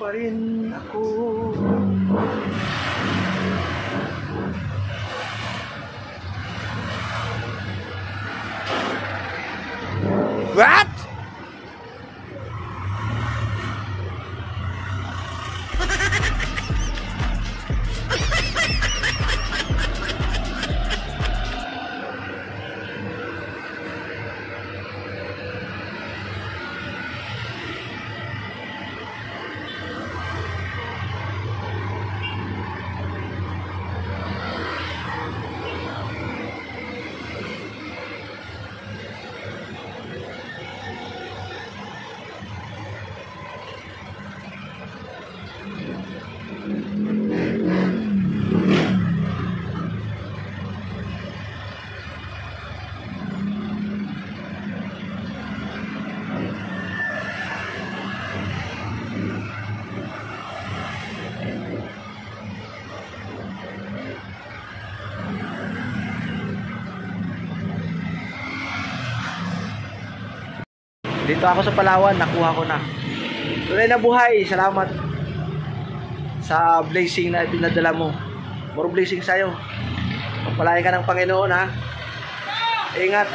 pa rin ako. What? Dito ako sa Palawan, nakuha ko na. Tunay na buhay, salamat sa blessing na pinadala mo. More blessing sa'yo. Pagpalain ka ng Panginoon, ha. Ingat.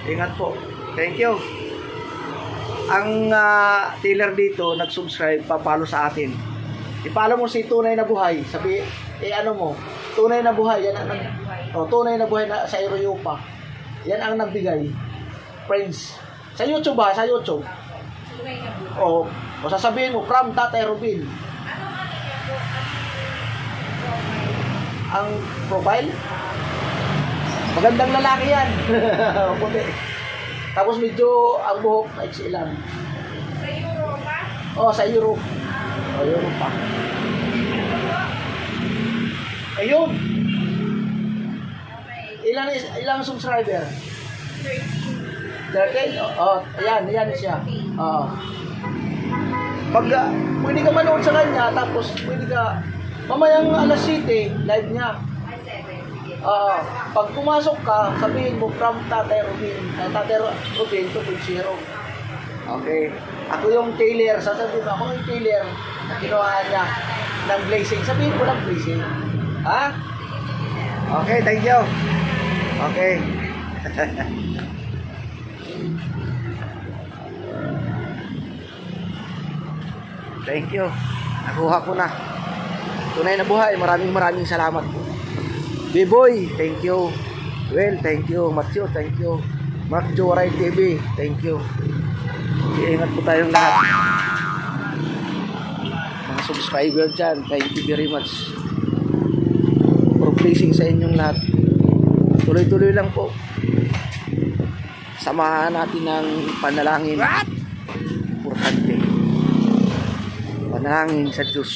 Ingat po. Thank you. Ang dealer dito, nag-subscribe, papalo sa atin. Ipalo mo si Tunay na Buhay. Sabi, ano mo, Tunay na Buhay. Yan ang, Tunay na Buhay na sa Eroyopa. Yan ang nagbigay. Friends. Sa YouTube ba? Sa YouTube. O sasabihin mo, from Tatay Robin. Ang profile? Magandang lalaki yan. Puti. Tapos medyo ang buhok na iksilan. Sa Europa? O, sa Europe. O, Europa. Ayun. Ilang subscriber? 13? Ayan siya. Pag pwede ka manood sa kanya, tapos pwede ka, mamayang alas 7, live niya. Pag pumasok ka, sabihin mo from Tatay Robin. Tatay Robin 2.0. Okay. Ako yung tailor. Sasabihin mo, ako yung tailor na kinuha niya ng blessing. Sabihin mo ng blessing. Ha? Okay, thank you. Okay. Thank you. Nakuha ko na. Tunay na buhay. Maraming salamat po. B-Boy, thank you. Well, thank you. Matthew, thank you. Mark Joray TV, thank you. Iingat po tayong lahat. Mga subscriber dyan, thank you very much. For blessing sa inyong lahat. Tuloy-tuloy lang po. Samahan natin ng panalangin. Importante. Panalangin sa Diyos.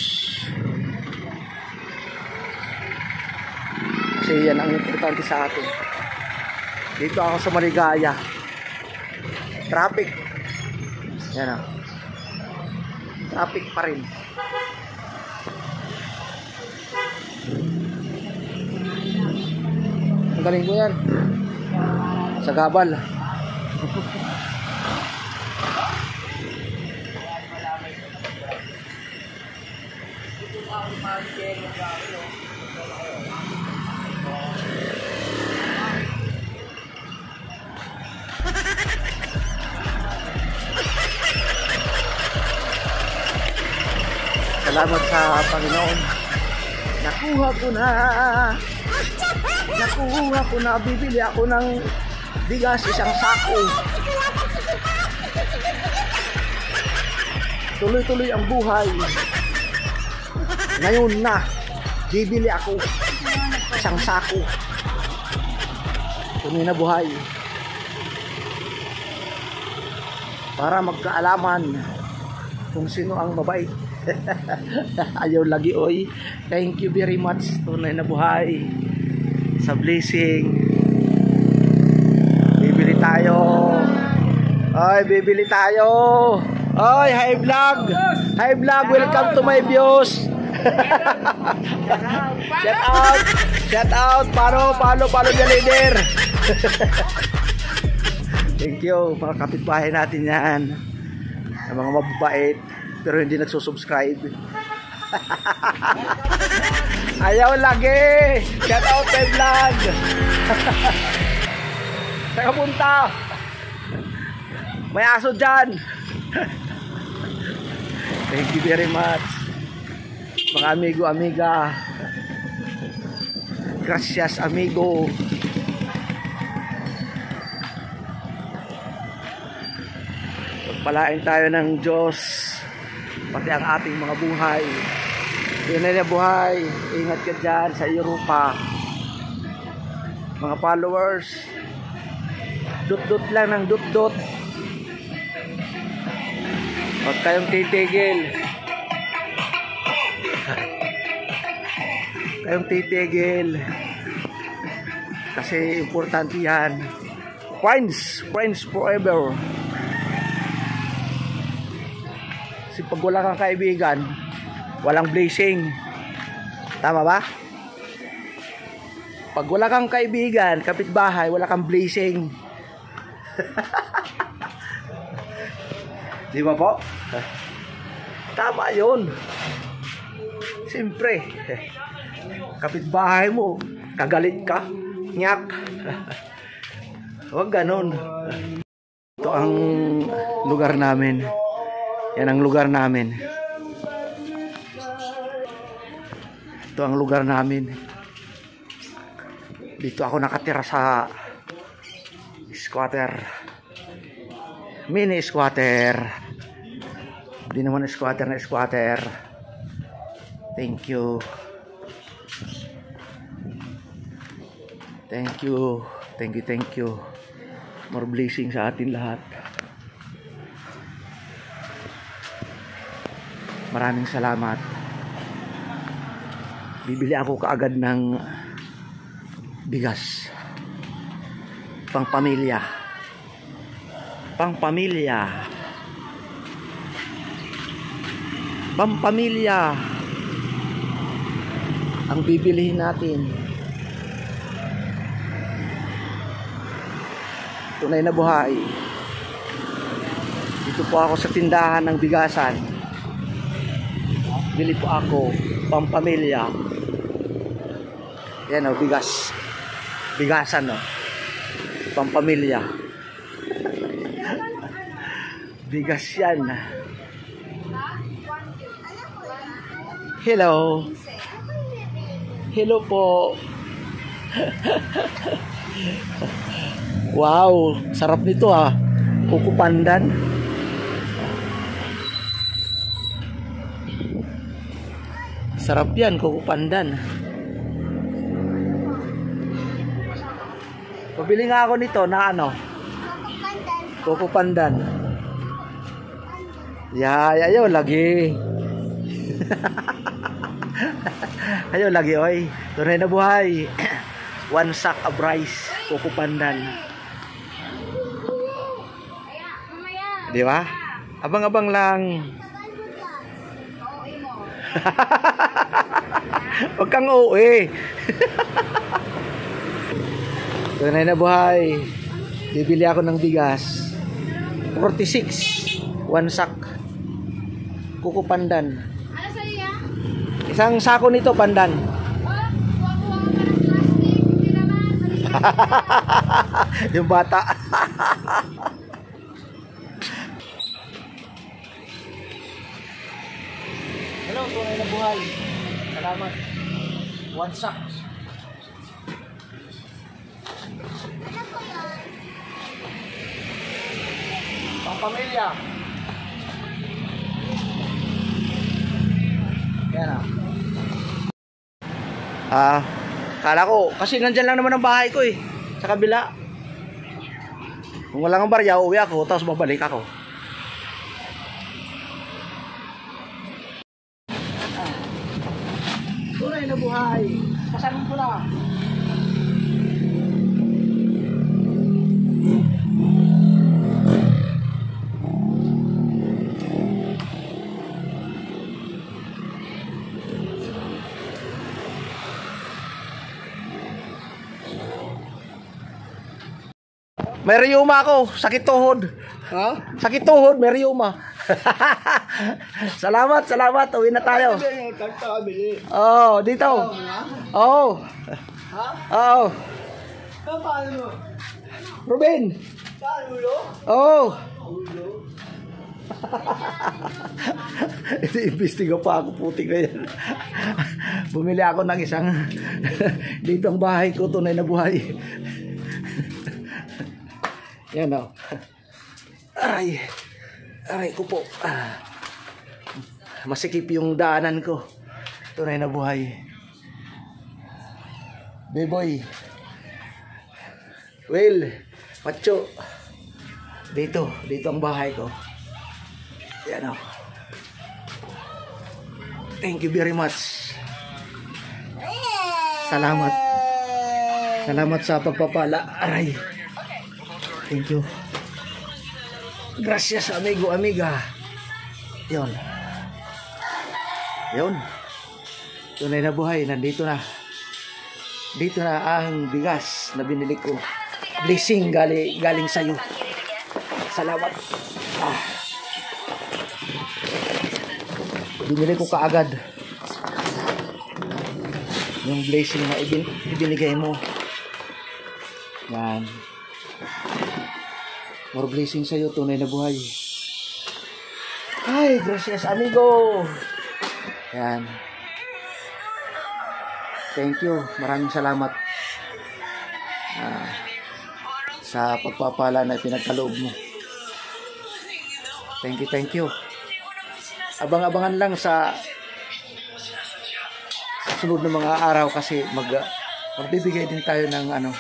Kasi yan ang importante sa atin. Dito ako sa Maligaya. Traffic. Yan o. Traffic pa rin. Ang galing ko yan. Sa Gabal. Salamat sa Panginoon. Nakuha ko na. Bibili ako ng bigas, isang sako. Tuloy-tuloy ang buhay. Ngayon na, bibili ako isang sako. Tunay na buhay. Para magkaalaman kung sino ang mabait. Ayaw lagi, oy. Thank you very much. Tunay na buhay. Sa blessing. Bibili tayo. Oy, bibili tayo. Oy, hi vlog. Hi vlog, welcome to my views. Shout out. Follow the leader. Thank you. Mga kapitbahay natin yan. Ang mga mababait. pero hindi nagsusubscribe. Ayaw lagi. Shout out kay vlog. Saka punta. May aso dyan. Thank you very much. Mga amigo, amiga. Gracias, amigo. Pagpalain tayo ng Diyos, pati ang ating mga buhay. Yun na buhay. Ingat ka dyan sa Europa. Mga followers, dut-dut lang ng dut-dut. Huwag kayong titigil. Kayong titigil. Kasi importante yan. Friends forever. Kasi pag wala kang kaibigan, walang blessing. Tama ba? Pag wala kang kaibigan, kapitbahay, wala kang blessing. Di ba po? Tama yun. Siyempre, kapitbahay mo, kagalit ka, nyak. Huwag ganon. Ito ang lugar namin. Yan ang lugar namin. Ito ang lugar namin. Dito ako nakatira sa squatter. Mini squatter. Hindi naman squatter na squatter. Thank you. Thank you. Thank you. More blessing sa atin lahat. Maraming salamat. Bibili ako kaagad ng bigas. Pangpamilya. Pampamilya ang bibilihin natin. Tunay na buhay. Dito po ako sa tindahan ng bigasan. Bili po ako pampamilya. Yan o, bigas. Bigasan o. Pampamilya. Bigas yan. Hello. Hello po. Wow, sarap nito ah. Kuko pandan. Sarap yan, kuko pandan. Pabili nga ako nito na ano? Kuko pandan. Ayaw lagi. Ayaw lagi, oy. Tunay na buhay. One sack of rice, kuko pandan. Di ba? Abang-abang lang. Huwag kang uuwi. Tunay na buhay. Bibili ako ng bigas. 46. One sack. Kuko pandan. Ano sa'yo yan? Isang sako nito pandan. Yung bata. Hello, tunay na buhay. Salamat. One sack. Pangpamilya. Yan kala ko, kasi nandyan lang naman ang bahay ko eh. Sa kabila. Kung wala kang barya, uwi ako, tapos babalik ako. Tunay na buhay. Pasanin ko lang. May rheuma ako. Sakit tuhod. Ha? Sakit tuhod, may rheuma. Salamat. Uwi na tayo. Oh, dito. Oh. Ha? Oh. Paano mo? Ruben. Saan ulo? Oh. Iimbestiga pa ako, putik na yan. Bumili ako ng isang dito ang bahay ko, tunay na buhay. Yan o. Aray ko po. Masikip yung daanan ko. Tunay na buhay. Beboy. Well, Pacho. Dito ang bahay ko. Yan o. Thank you very much. Salamat. Salamat sa pagpapala. Aray. Thank you. Gracias, amigo, amiga. Yun. Tunay na buhay. Nandito na. Dito na ang bigas na binili ko. Blessing galing sa'yo. Salamat. Binili ko kaagad yung blessing na ibinigay mo. Yan. More blessing sa'yo, tunay na buhay. Ay, gracias amigo. Yan. Thank you. Maraming salamat sa pagpapala na pinagkaloob mo. Thank you. Abang-abangan lang sa sunod na mga araw kasi magbibigay din tayo ng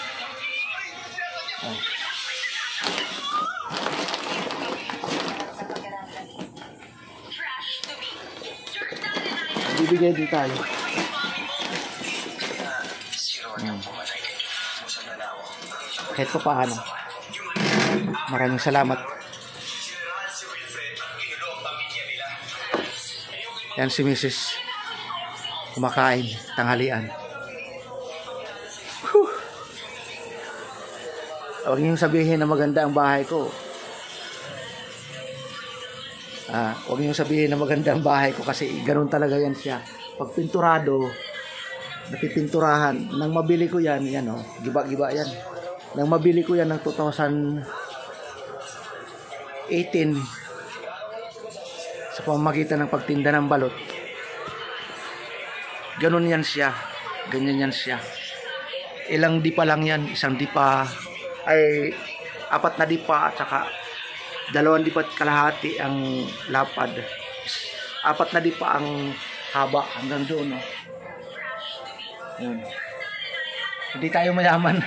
magbibigay din tayo. Kahit pa paano. Maraming salamat. Yan si Mrs. Kumakain, tanghalian. Huwag niyong sabihin na maganda ang bahay ko. Huwag niyong sabihin na maganda ang bahay ko kasi ganun talaga yan siya. Pag pinturado, napipinturahan. Nang mabili ko yan, giba-giba yan. Nang mabili ko yan ng 2018 sa pamamagitan ng pagtinda ng balot. Ganun yan siya. Ganyan yan siya. Ilang dipa lang yan. Isang dipa ay 4 na dipa at saka 2 dipa at kalahati ang lapad. 4 na dipa ang haba hanggang doon. Yun. Hindi tayo mayaman.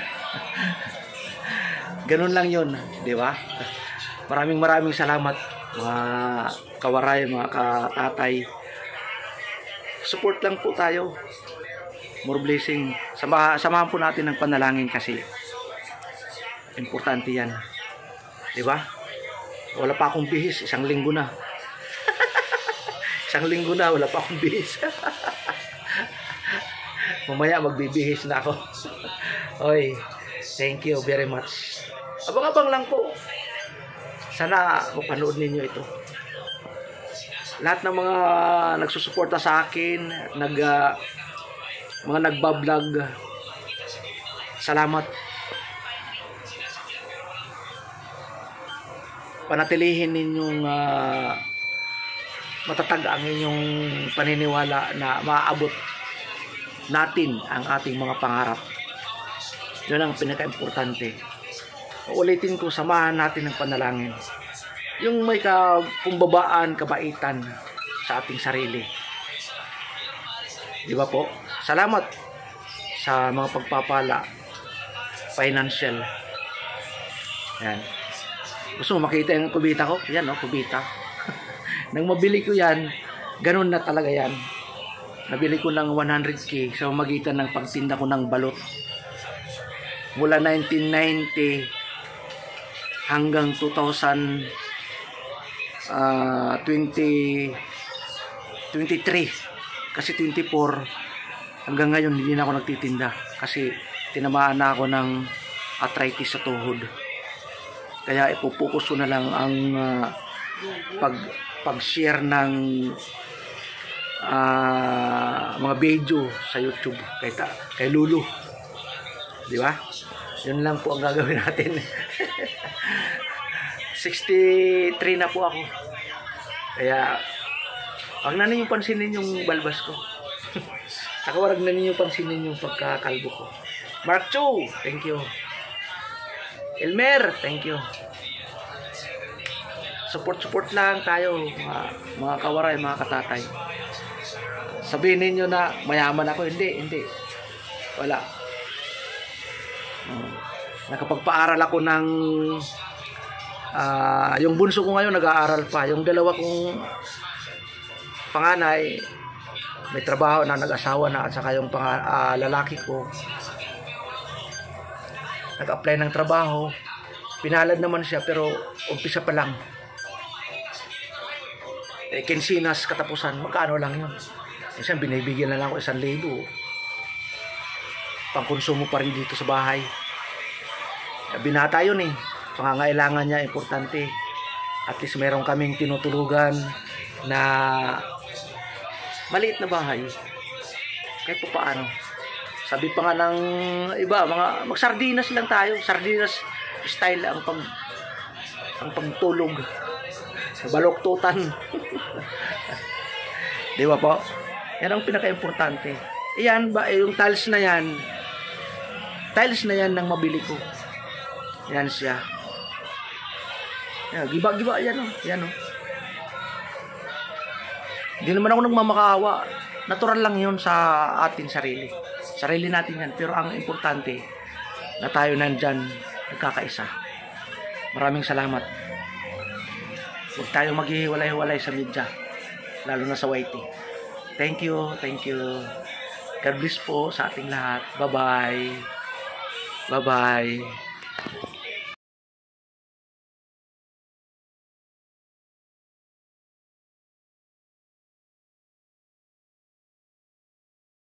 Ganun lang yun. Di ba? Maraming salamat mga kawaray, mga katatay. Support lang po tayo. More blessing. Samahan po natin ng panalangin kasi importante yan. Diba? Wala pa akong bihis. 1 linggo na. 1 linggo na. Wala pa akong bihis. Mamaya magbibihis na ako. Oy, thank you very much. Abang-abang lang po. Sana mapanood ninyo ito. Lahat ng mga nagsusuporta sa akin, mga nagbablog, salamat. Panatilihin ninyong matatag ang inyong paniniwala na maaabot natin ang ating mga pangarap. Yun ang pinaka-importante. Ulitin ko, samahan natin ng panalangin. Yung may kumbabaan, kabaitan sa ating sarili. Di ba po? Salamat sa mga pagpapala financial. Yan. Gusto mo makita yung kubita ko? Yan, kubita. Nang mabili ko yan, ganun na talaga yan. Nabili ko ng 100k sa magitan ng pagtinda ko ng balot. Mula 1990 hanggang 2023 kasi 24 hanggang ngayon hindi na ako nagtitinda kasi tinamaan na ako ng arthritis sa tuhod. Kaya ipupokus ko na lang ang pag-share ng mga video sa YouTube kay Lulu. Di ba? Yun lang po ang gagawin natin. 63 na po ako. Kaya wag na ninyong pansinin yung balbas ko. Saka wag na ninyong pansinin yung pagkakalbo ko. Mark Chu, thank you. Elmer, thank you. Support lang tayo, mga kawaray, mga katatay. Sabihin ninyo na mayaman ako. Hindi. Wala. Nakapagpaaral ako ng yung bunso ko ngayon nag-aaral pa. Yung dalawa kong panganay may trabaho na, nag-asawa na, at saka yung lalaki ko nag-apply ng trabaho, pinalad naman siya pero umpisa pa lang. Kinsinas katapusan, magkano lang yun. Kasi binibigyan na lang ako 1,000. Pangkonsumo pa rin dito sa bahay. Binata yun eh. Pangangailangan niya, importante. At least meron kaming tinutulugan na maliit na bahay. Kahit pa paano. Sabi pa nga ng iba, mag-sardinas lang tayo. Sardinas style ang pagtulog. Baloktutan. Di ba po? Yan ang pinaka-importante. Yan ba, yung tiles na yan ng mabili ko. Yan siya. Yan, giba-giba yan o. Yan o. Hindi naman ako nagmamakaawa. Natural lang yun sa ating sarili. Sarili natin yan. Pero ang importante na tayo nandyan nagkakaisa. Maraming salamat. Huwag tayo maghihiwalay-hiwalay sa media. Lalo na sa YT. Thank you. God bless po sa ating lahat. Bye-bye. Bye-bye.